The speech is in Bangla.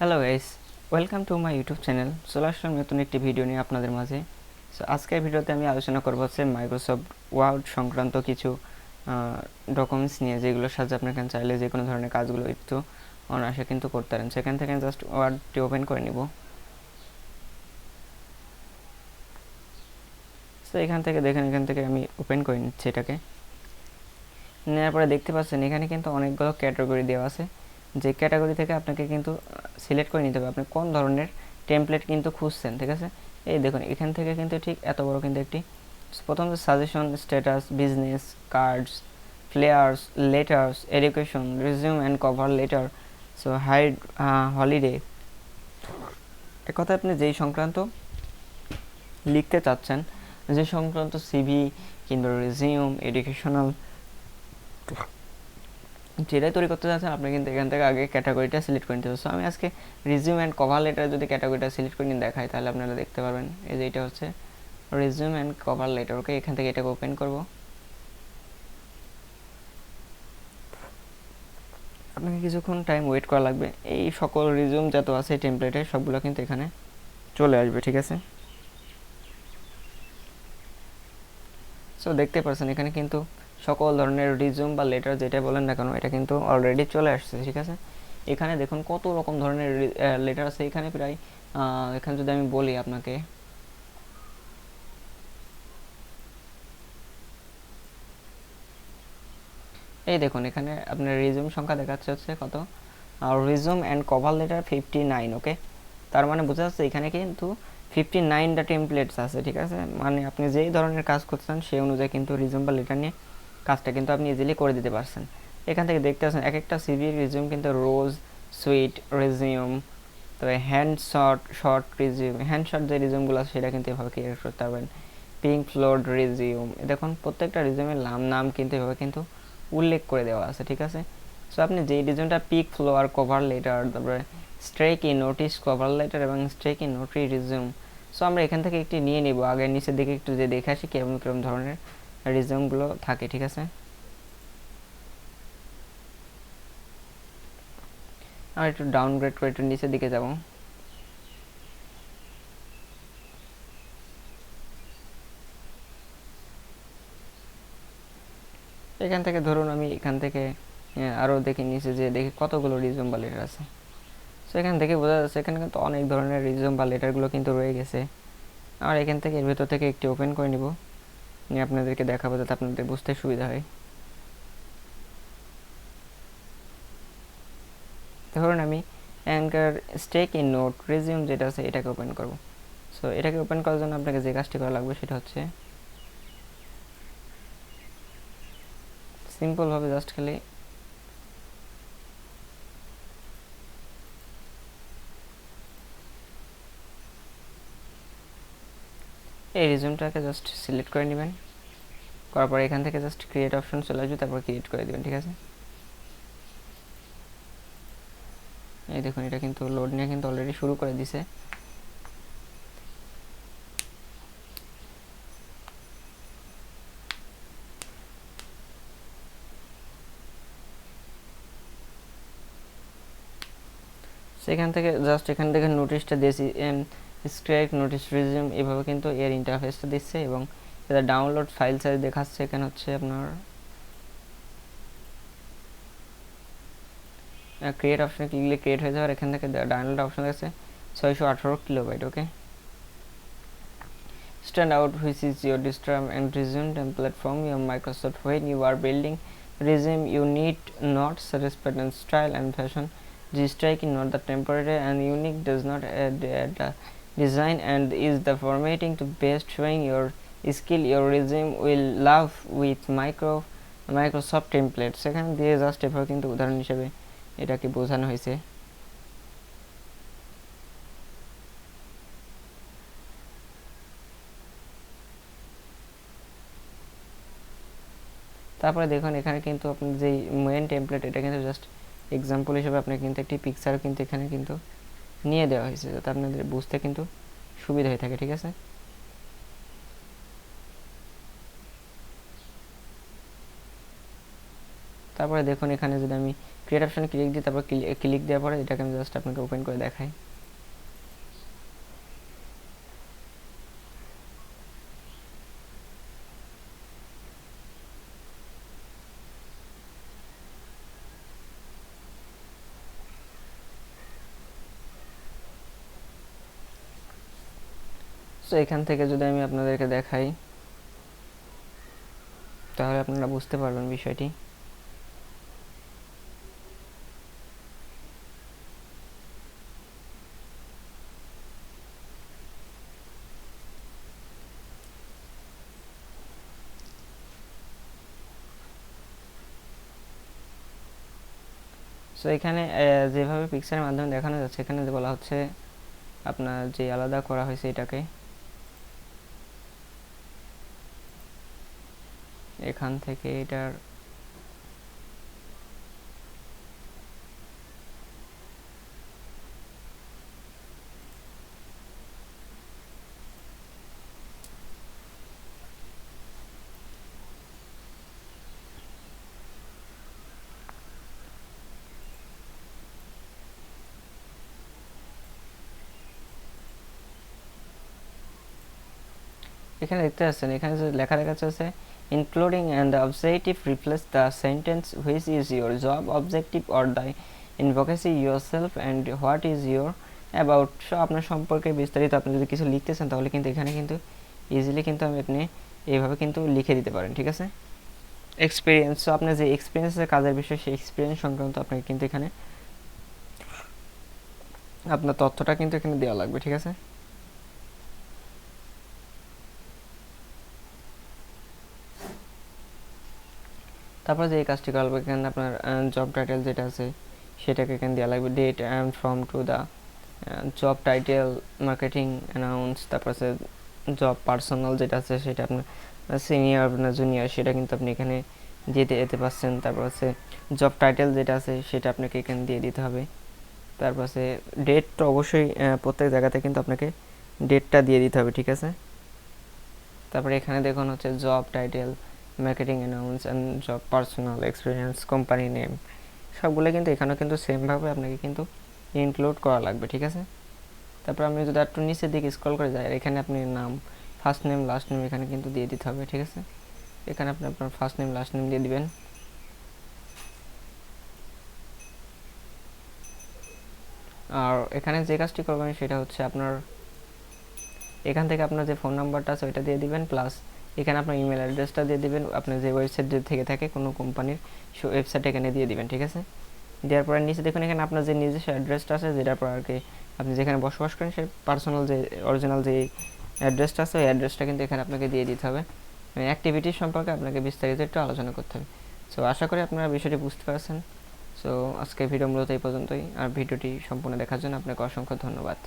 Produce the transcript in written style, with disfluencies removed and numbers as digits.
Hello guys, welcome to my YouTube channel. চলে আসলাম নতুন একটি ভিডিও নিয়ে আপনাদের মাঝে। সো আজকের ভিডিওতে আমি আলোচনা করবো হচ্ছে মাইক্রোসফট ওয়ার্ড সংক্রান্ত কিছু ডকুমেন্টস নিয়ে, যেগুলোর সাহায্যে আপনি এখানে চাইলে যে কোনো ধরনের কাজগুলো একটু অনায়াসে কিন্তু করতে পারেন। সেখান থেকে জাস্ট ওয়ার্ডটি ওপেন করে নিব। সো এখান থেকে দেখেন, এখান থেকে আমি ওপেন করে নিচ্ছি এটাকে। নেওয়ার পরে দেখতে পাচ্ছেন এখানে কিন্তু অনেকগুলো ক্যাটাগরি দেওয়া আছে, যে ক্যাটাগরি থেকে আপনাকে কিন্তু সিলেক্ট করে নিতে হবে আপনি কোন ধরনের টেমপ্লেট কিন্তু খুঁজছেন। ঠিক আছে, এই দেখুন এখান থেকে কিন্তু ঠিক এত বড় কিন্তু একটি প্রথম যে suggestion, status, business cards, flyers, letters, education, resume and cover letter, so hide, holiday, এক কথা আপনি যেই সংক্রান্ত লিখতে চাচ্ছেন, যে সংক্রান্ত সিভি কিংবা রিজিউম, এডুকেশনাল যেটাই তৈরি করতে চাচ্ছেন আপনি কিন্তু এখান থেকে আগে ক্যাটাগরিটা সিলেক্ট করে নিতে হবে। সো আমি আজকে রিজিউম অ্যান্ড কভার লেটার যদি ক্যাটাগরিটা সিলেক্ট করে নিয়ে দেখাই, তাহলে আপনারা দেখতে পারবেন। এই যে এটা হচ্ছে রিজিউম অ্যান্ড কভার লেটার। ওকে, এখান থেকে এটাকে ওপেন করব। আপনাকে কিছুক্ষণ টাইম ওয়েট করা লাগবে। এই সকল রিজিউম যত আছে টেমপ্লেটে সবগুলো কিন্তু এখানে চলে আসবে। ঠিক আছে, সো দেখতে পাচ্ছেন এখানে কিন্তু সকল ধরনের রিজিউম বা লেটার যেটা বলেন না কেন, এটা কিন্তু অলরেডি চলে আসছে। ঠিক আছে, এখানে দেখুন কত রকম ধরনের লেটার আছে এখানে প্রায়। এখানে যদি আমি বলি আপনাকে, এই দেখুন এখানে আপনার রিজিউম সংখ্যা দেখাচ্ছে হচ্ছে কত, রিজিউম অ্যান্ড কভার লেটার 59। ওকে, তার মানে বোঝা যাচ্ছে এখানে কিন্তু 59টা টেমপ্লেটস আছে। ঠিক আছে, মানে আপনি যেই ধরনের কাজ করছেন সেই অনুযায়ী কিন্তু রিজিউম বা লেটার নিয়ে কাজটা কিন্তু আপনি ইজিলি করে দিতে পারছেন। এখান থেকে দেখতে পাচ্ছেন এক একটা সিভি রিজিউম কিন্তু রোজ, সুইট রিজিউম, তবে hand short resume, hand short যে রিজিউমগুলো আছে সেটা কিন্তু এভাবে ক্রিয়েট করতে পারবেন। পিঙ্ক ফ্লোর্ড রিজিউম, দেখুন প্রত্যেকটা রিজিউমের নাম কিন্তু এভাবে কিন্তু উল্লেখ করে দেওয়া আছে। ঠিক আছে, সো আপনি যেই রিজিউমটা পিক ফ্লোয়ার কভার লেটার, তারপরে stack in notice cover letter এবং স্ট্রেক ইন নোটরি রিজিউম, সো আমরা এখান থেকে একটি নিয়ে নিব। আগে নিচের দিকে একটু যে দেখে আসি কেমন কেমন ধরনের রিজিউমগুলো থাকে। ঠিক আছে, আর একটু ডাউনগ্রেড করে একটু নিচের দিকে যাব। এখান থেকে ধরুন আমি এখান থেকে আরও দেখি নিচে যে দেখি কতগুলো রিজিউম বা লেটার আছে। সো এখান থেকে বোঝা যাচ্ছে এখানে কিন্তু অনেক ধরনের রিজিউম বা লেটারগুলো কিন্তু রয়ে গেছে। আর এখান থেকে এর ভেতর থেকে একটি ওপেন করে নিব, নিয়ে আপনাদেরকে দেখাবো যাতে আপনাদের বুঝতে সুবিধা হয়। ধরুন আমি অ্যাঙ্কার স্টেক ইন নোট রিজিউম যেটা আছে এটাকে ওপেন করব। সো এটাকে ওপেন করার জন্য আপনাকে যে কাজটি করা লাগবে সেটা হচ্ছে সিম্পলভাবে জাস্ট খালি এই রিজিউমটাকে জাস্ট সিলেক্ট করে নেবেন। করার পরে এখান থেকে জাস্ট ক্রিয়েট অপশন চলে আসবে, তারপর ক্রিয়েট করে দেবেন। ঠিক আছে, এই দেখুন এটা কিন্তু লোড নিয়ে কিন্তু অলরেডি শুরু করে দিছে। সেখান থেকে জাস্ট এখান থেকে নোটিশটা দিয়েছি, স্ক্রাইব নোটিশ রিজিউম, এভাবে কিন্তু এর ইন্টারফেসটা দিচ্ছে এবং এটা ডাউনলোড ফাইল সাইজ দেখাচ্ছে। এখানে হচ্ছে আপনার ক্রিয়েট অপশনে ক্লিকলে ক্রিয়েট হয়ে যাবে। আর এখান থেকে ডাউনলোড অপশন আছে 618 kilobyte. Okay, stand out which is your desktop and resume template from your Microsoft. When you are building resume you need not satisfy and style and fashion, the striking not the temporary and unique does not add design and is the formatting to best showing your skill. Your resume will love with Microsoft templates। সেখানে দিয়ে জাস্ট এভাবে কিন্তু উদাহরণ হিসেবে এটাকে বোঝানো হয়েছে। তারপরে দেখুন এখানে কিন্তু আপনার যেই মেন টেমপ্লেট এটা কিন্তু জাস্ট এক্সাম্পল হিসেবে আপনাকে কিন্তু একটি পিকচার কিন্তু এখানে কিন্তু নিয়ে দেওয়া হয়েছে, যাতে আপনাদের বুঝতে কিন্তু সুবিধা হয়ে থাকে। ঠিক আছে, তারপর তারপরে দেখুন এখানে যদি আমি ক্রিয়েট অপশানে ক্লিক দিই, তারপর ক্লিক দেওয়ার পরে এটাকে আমি জাস্ট আপনাকে ওপেন করে দেখাই। সো এখান থেকে যদি আমি আপনাদেরকে দেখাই তাহলে আপনারা বুঝতে পারবেন বিষয়টি। সো এখানে যেভাবে পিকচারের মাধ্যমে দেখানো যাচ্ছে, এখানে যে বলা হচ্ছে আপনার যে আলাদা করা হয়েছে এটাকে, এখান থেকে এটার এখানে দেখতে পাচ্ছেন এখানে যে লেখা দেখাচ্ছে including and the objective replace the sentence which is your job objective or the advocacy yourself and what is your about. So আপনার সম্পর্কে বিস্তারিত আপনি যদি কিছু লিখতে চান তাহলে কিন্তু এখানে কিন্তু ইজিলি কিন্তু আপনি এইভাবে কিন্তু লিখে দিতে পারেন, ঠিক আছে। এক্সপিরিয়েন্স, সো আপনার যে এক্সপিরিয়েন্সের কাজের বিষয় সেই এক্সপিরিয়েন্স সংক্রান্ত আপনাকে কিন্তু এখানে আপনার তথ্যটা কিন্তু এখানে দেওয়া লাগবে, ঠিক আছে। তারপর যে এই কাজটি করা লাগবে এখানে আপনার জব টাইটেল যেটা আছে সেটাকে এখানে দেওয়া লাগবে, date and from to the job title marketing announce. তারপর আছে জব পার্সোনাল যেটা আছে সেটা আপনার সিনিয়র না জুনিয়র সেটা কিন্তু আপনি এখানে দিয়ে দিতে পারছেন। তারপর আছে জব টাইটেল যেটা আছে সেটা আপনাকে এখানে দিয়ে দিতে হবে। তারপর আছে ডেট, তো অবশ্যই প্রত্যেক জায়গাতে কিন্তু আপনাকে ডেটটা দিয়ে দিতে হবে, ঠিক আছে। তারপরে এখানে দেখুন হচ্ছে job title, marketing announce and job personal experience, company name, সবগুলো কিন্তু এখানেও কিন্তু সেমভাবে আপনাকে কিন্তু ইনক্লুড করা লাগবে, ঠিক আছে। তারপর আমি যদি একটু নিচের দিকে স্ক্রল করে যাই, এখানে আপনি নাম, ফার্স্ট নেম লাস্ট নেম এখানে কিন্তু দিয়ে দিতে হবে, ঠিক আছে। এখানে আপনি আপনার ফার্স্ট নেম লাস্ট নেম দিয়ে দিবেন। আর এখানে যে কাজটি করবেন সেটা হচ্ছে আপনার এখান থেকে আপনার যে ফোন নাম্বারটা আছে ওইটা দিয়ে দিবেন, প্লাস এখানে আপনার ইমেল অ্যাড্রেসটা দিয়ে দিবেন, আপনার যে ওয়েবসাইট থেকে থাকে কোনো কোম্পানির ওয়েবসাইট এখানে দিয়ে দিবেন, ঠিক আছে। দেওয়ার পরে নিচে দেখুন এখানে আপনার যে নিজস্ব অ্যাড্রেসটা আছে যেটার পর আর কি আপনি যেখানে বসবাস করেন সেই পার্সোনাল যে অরিজিনাল যে অ্যাড্রেসটা আছে ওই অ্যাড্রেসটা কিন্তু এখানে আপনাকে দিয়ে দিতে হবে। অ্যাক্টিভিটির সম্পর্কে আপনাকে বিস্তারিত একটু আলোচনা করতে হবে। সো আশা করি আপনারা বিষয়টি বুঝতে পারছেন। সো আজকে ভিডিও মূলত এই পর্যন্তই, আর ভিডিওটি সম্পূর্ণ দেখার জন্য আপনাকে অসংখ্য ধন্যবাদ।